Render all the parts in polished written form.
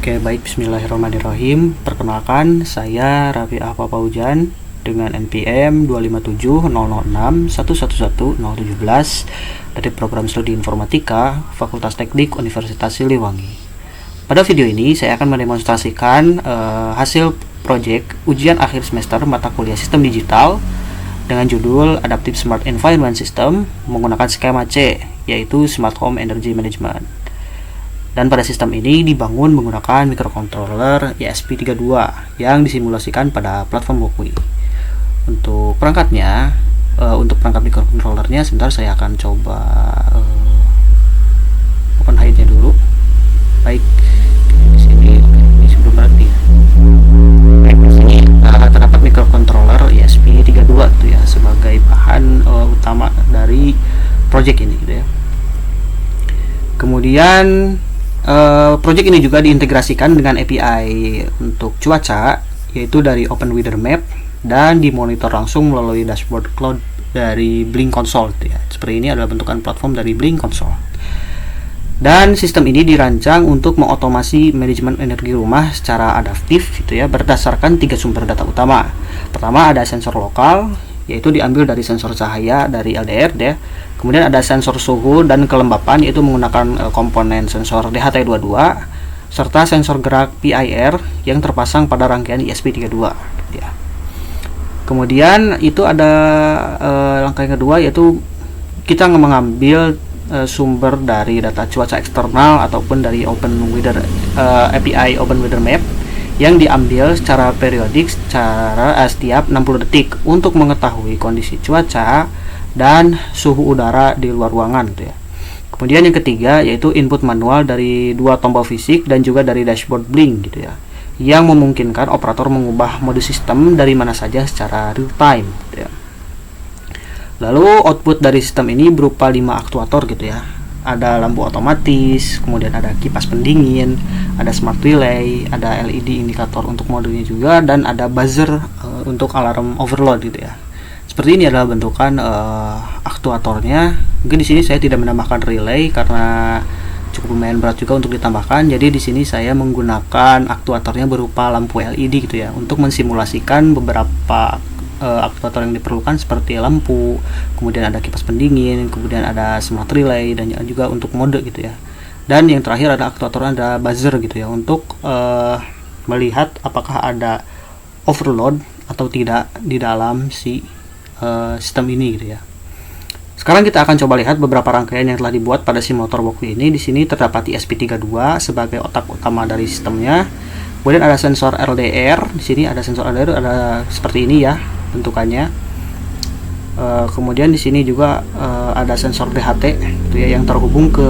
Oke, baik, bismillahirrahmanirrahim. Perkenalkan, saya Raffi Ahmad Paujan dengan NPM 2570061111017 dari Program Studi Informatika Fakultas Teknik Universitas Siliwangi. Pada video ini, saya akan mendemonstrasikan hasil proyek ujian akhir semester mata kuliah Sistem Digital dengan judul Adaptive Smart Environment System menggunakan skema C, yaitu Smart Home Energy Management. Dan pada sistem ini dibangun menggunakan microcontroller ESP32 yang disimulasikan pada platform Wokwi. Untuk perangkatnya, untuk perangkat microcontrollernya sebentar saya akan coba open hide-nya dulu. Baik, di sini ini sebelum berarti ya. Baik, di sini terdapat microcontroller ESP32 itu ya sebagai bahan utama dari project ini gitu ya. Kemudian project ini juga diintegrasikan dengan API untuk cuaca, yaitu dari OpenWeatherMap, dan dimonitor langsung melalui dashboard cloud dari Blink Console ya. Seperti ini adalah bentukan platform dari Blink Console. Dan sistem ini dirancang untuk mengotomasi manajemen energi rumah secara adaptif gitu ya, berdasarkan 3 sumber data utama. Pertama ada sensor lokal, yaitu diambil dari sensor cahaya dari LDR ya. Kemudian ada sensor suhu dan kelembapan, yaitu menggunakan komponen sensor DHT22 serta sensor gerak PIR yang terpasang pada rangkaian ESP32 ya. Kemudian itu ada langkah yang kedua, yaitu kita mengambil sumber dari data cuaca eksternal ataupun dari API OpenWeatherMap yang diambil secara periodik setiap 60 detik untuk mengetahui kondisi cuaca dan suhu udara di luar ruangan gitu ya. Kemudian yang ketiga yaitu input manual dari 2 tombol fisik dan juga dari dashboard Blink gitu ya, yang memungkinkan operator mengubah mode sistem dari mana saja secara real time gitu ya. Lalu output dari sistem ini berupa 5 aktuator gitu ya. Ada lampu otomatis, kemudian ada kipas pendingin, ada smart relay, ada LED indikator untuk modenya juga, dan ada buzzer untuk alarm overload gitu ya. Seperti ini adalah bentukan aktuatornya. Mungkin di sini saya tidak menambahkan relay karena cukup lumayan berat juga untuk ditambahkan. Jadi di sini saya menggunakan aktuatornya berupa lampu LED gitu ya, untuk mensimulasikan beberapa aktuator yang diperlukan seperti lampu, kemudian ada kipas pendingin, kemudian ada smart relay, dan juga untuk mode gitu ya. Dan yang terakhir ada aktuator, ada buzzer gitu ya, untuk melihat apakah ada overload atau tidak di dalam si sistem ini gitu ya. Sekarang kita akan coba lihat beberapa rangkaian yang telah dibuat pada simulator Wokwi ini. Di sini terdapat ESP32 sebagai otak utama dari sistemnya. Kemudian ada sensor LDR. Di sini ada sensor LDR, ada seperti ini ya bentukannya. Kemudian di sini juga ada sensor DHT gitu ya, yang terhubung ke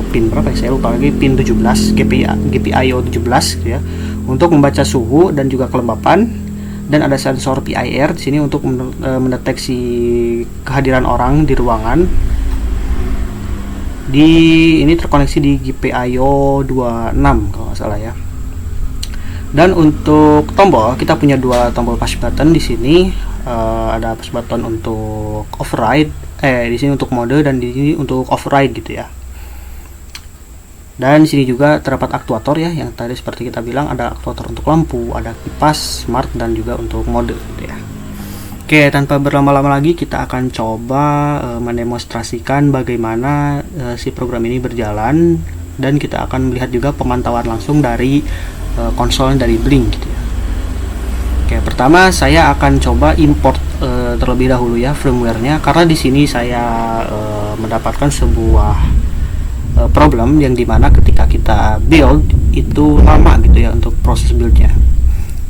pin berapa ya, saya lupa lagi, pin 17 GPIO 17 gitu ya, untuk membaca suhu dan juga kelembapan. Dan ada sensor PIR di sini untuk mendeteksi kehadiran orang di ruangan. Ini terkoneksi di GPIO 26 kalau nggak salah ya. Dan untuk tombol, kita punya 2 tombol push button di sini. Ada push button untuk override, di sini untuk mode, dan di sini untuk override gitu ya. Dan di sini juga terdapat aktuator ya, yang tadi seperti kita bilang ada aktuator untuk lampu, ada kipas, smart, dan juga untuk mode gitu ya. Oke, tanpa berlama-lama lagi kita akan coba mendemonstrasikan bagaimana si program ini berjalan, dan kita akan melihat juga pemantauan langsung dari konsol dari Blink gitu ya. Oke, pertama saya akan coba import terlebih dahulu ya firmware-nya, karena di sini saya mendapatkan sebuah problem yang dimana ketika kita build itu lama gitu ya untuk proses buildnya.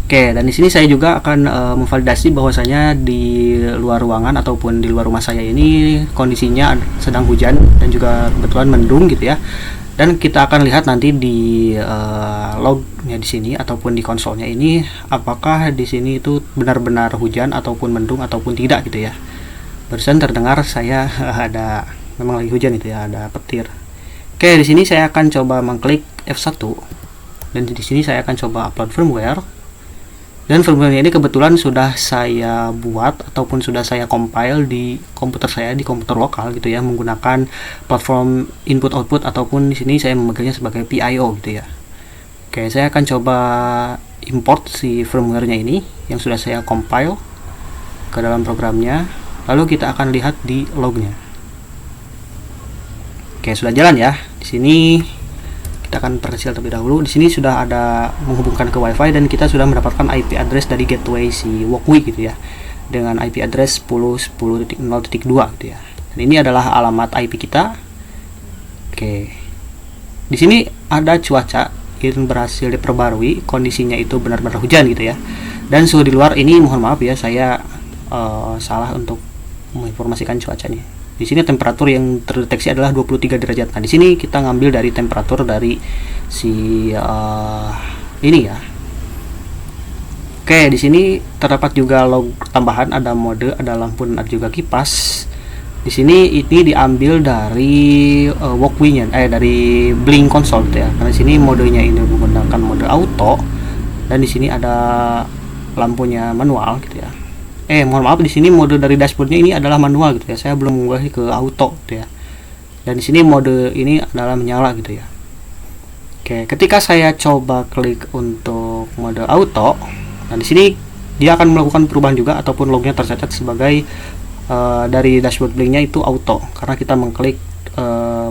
Oke, dan di sini saya juga akan memvalidasi bahwasanya di luar ruangan ataupun di luar rumah saya ini kondisinya sedang hujan dan juga kebetulan mendung gitu ya. Dan kita akan lihat nanti di lognya di sini ataupun di konsolnya ini, apakah di sini itu benar-benar hujan ataupun mendung ataupun tidak gitu ya. Barusan terdengar saya ada memang lagi hujan itu ya, ada petir. Oke, di sini saya akan coba mengklik F1, dan di sini saya akan coba upload firmware. Dan firmware ini kebetulan sudah saya buat ataupun sudah saya compile di komputer saya, di komputer lokal gitu ya, menggunakan platform input output ataupun di sini saya memegangnya sebagai PIO gitu ya. Oke, Oke, saya akan coba import si firmware-nya ini yang sudah saya compile ke dalam programnya. Lalu kita akan lihat di lognya. Oke, sudah jalan ya. Di sini kita akan perkecil terlebih dahulu. Di sini sudah ada menghubungkan ke WiFi dan kita sudah mendapatkan IP address dari gateway si Walkway gitu ya, dengan IP address 10.10.0.2 gitu ya. Dan ini adalah alamat IP kita. Oke. Di sini ada cuaca yang berhasil diperbarui, kondisinya itu benar-benar hujan gitu ya. Dan suhu di luar ini, mohon maaf ya, saya salah untuk menginformasikan cuacanya. Di sini temperatur yang terdeteksi adalah 23 derajat. Nah, di sini kita ngambil dari temperatur dari si ini ya. Oke, di sini terdapat juga log tambahan, ada mode, ada lampu, dan ada juga kipas. Di sini ini diambil dari Walkway-nya, dari Blink Console gitu ya. Karena di sini modenya ini menggunakan mode auto, dan di sini ada lampunya manual gitu ya. Mohon maaf, di sini mode dari dashboardnya ini adalah manual gitu ya. Saya belum mengubah ke auto gitu ya. Dan di sini mode ini adalah menyala gitu ya. Oke, ketika saya coba klik untuk mode auto, nah di sini dia akan melakukan perubahan juga, ataupun lognya tercatat sebagai dari dashboard Blinknya itu auto, karena kita mengklik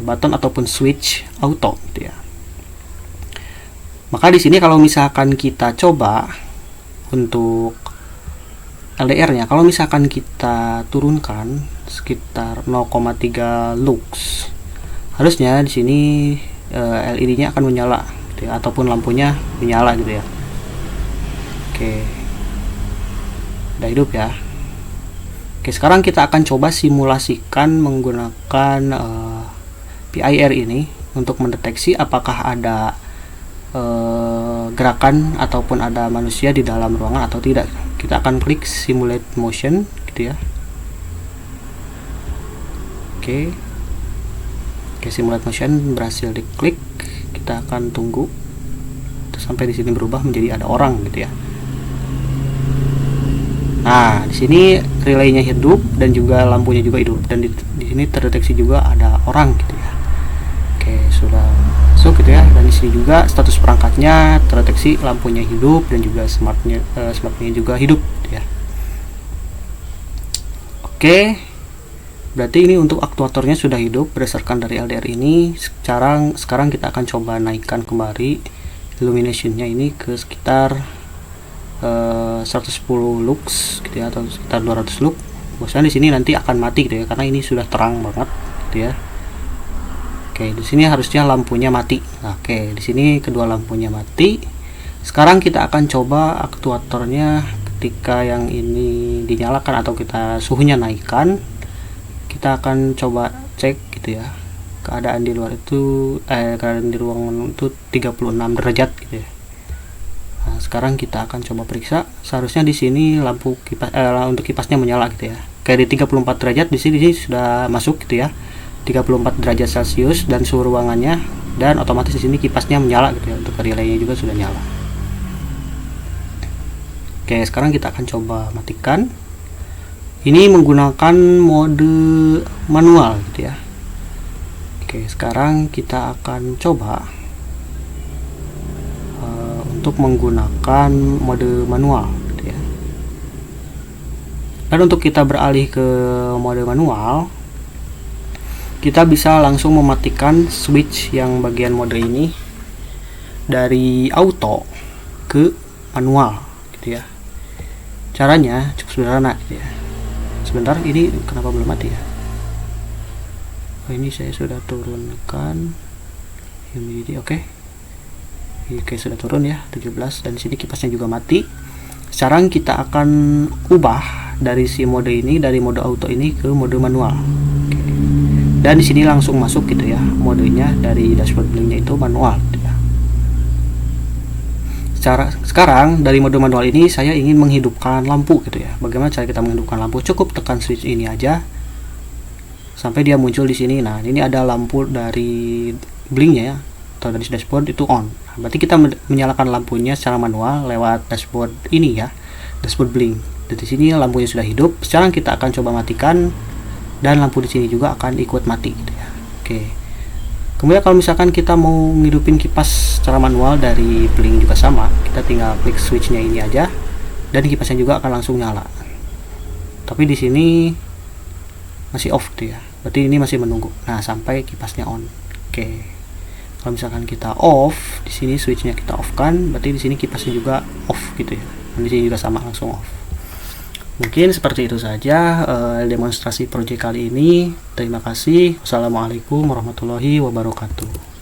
button ataupun switch auto gitu ya. Maka di sini kalau misalkan kita coba untuk LDR-nya, kalau misalkan kita turunkan sekitar 0,3 lux, harusnya di sini LED-nya akan menyala gitu ya, ataupun lampunya menyala gitu ya. Oke, udah hidup ya. Oke, sekarang kita akan coba simulasikan menggunakan PIR ini untuk mendeteksi apakah ada gerakan ataupun ada manusia di dalam ruangan atau tidak. Kita akan klik simulate motion gitu ya. Oke, simulate motion berhasil diklik. Kita akan tunggu sampai di sini berubah menjadi ada orang gitu ya. Nah, di sini relaynya hidup dan juga lampunya juga hidup, dan di sini terdeteksi juga ada orang gitu ya. Oke, sudah masuk gitu ya. Dan di sini juga status perangkatnya terdeteksi, lampunya hidup dan juga smartnya juga hidup gitu ya. Oke, berarti ini untuk aktuatornya sudah hidup berdasarkan dari LDR ini. Sekarang kita akan coba naikkan kembali illuminationnya ini ke sekitar 110 lux gitu ya, atau sekitar 200 lux. Bosan di sini nanti akan mati gitu ya, karena ini sudah terang banget gitu ya. Oke, di sini harusnya lampunya mati. Oke, di sini kedua lampunya mati. Sekarang kita akan coba aktuatornya ketika yang ini dinyalakan atau kita suhunya naikkan. Kita akan coba cek gitu ya. Keadaan di luar itu keadaan di ruangan itu 36 derajat gitu ya. Nah, sekarang kita akan coba periksa. Seharusnya di sini lampu kipas untuk kipasnya menyala gitu ya. Kayak di 34 derajat di sini sudah masuk gitu ya. 34 derajat Celcius dan suhu ruangannya, dan otomatis di sini kipasnya menyala gitu ya. Untuk relaynya juga sudah nyala. Oke, sekarang kita akan coba matikan. Ini menggunakan mode manual gitu ya. Oke, sekarang kita akan coba untuk menggunakan mode manual gitu ya. Dan untuk kita beralih ke mode manual, kita bisa langsung mematikan switch yang bagian mode ini dari auto ke manual gitu ya. Caranya cukup sederhana gitu ya. Sebentar, ini kenapa belum mati ya? Oh, ini saya sudah turunkan humidity. Oke, sudah turun ya 17, dan di sini kipasnya juga mati. Sekarang kita akan ubah dari si mode ini, dari mode auto ini ke mode manual. Oke. Dan di sini langsung masuk gitu ya, modenya dari dashboard Blinknya itu manual gitu ya. Sekarang dari mode manual ini saya ingin menghidupkan lampu gitu ya. Bagaimana cara kita menghidupkan lampu? Cukup tekan switch ini aja sampai dia muncul di sini. Nah, ini ada lampu dari Blinknya ya, atau dari dashboard itu on. Berarti kita menyalakan lampunya secara manual lewat dashboard ini ya, dashboard Blink. Di sini lampunya sudah hidup. Sekarang kita akan coba matikan, dan lampu di sini juga akan ikut mati gitu ya. Oke. Kemudian kalau misalkan kita mau ngidupin kipas secara manual dari Blink juga sama, kita tinggal klik switchnya ini aja dan kipasnya juga akan langsung nyala. Tapi di sini masih off gitu ya, berarti ini masih menunggu. Nah, sampai kipasnya on. Oke, kalau misalkan kita off, di sini switchnya kita off kan, berarti di sini kipasnya juga off gitu ya. Dan di sini juga sama, langsung off. Mungkin seperti itu saja demonstrasi project kali ini. Terima kasih. Wassalamualaikum warahmatullahi wabarakatuh.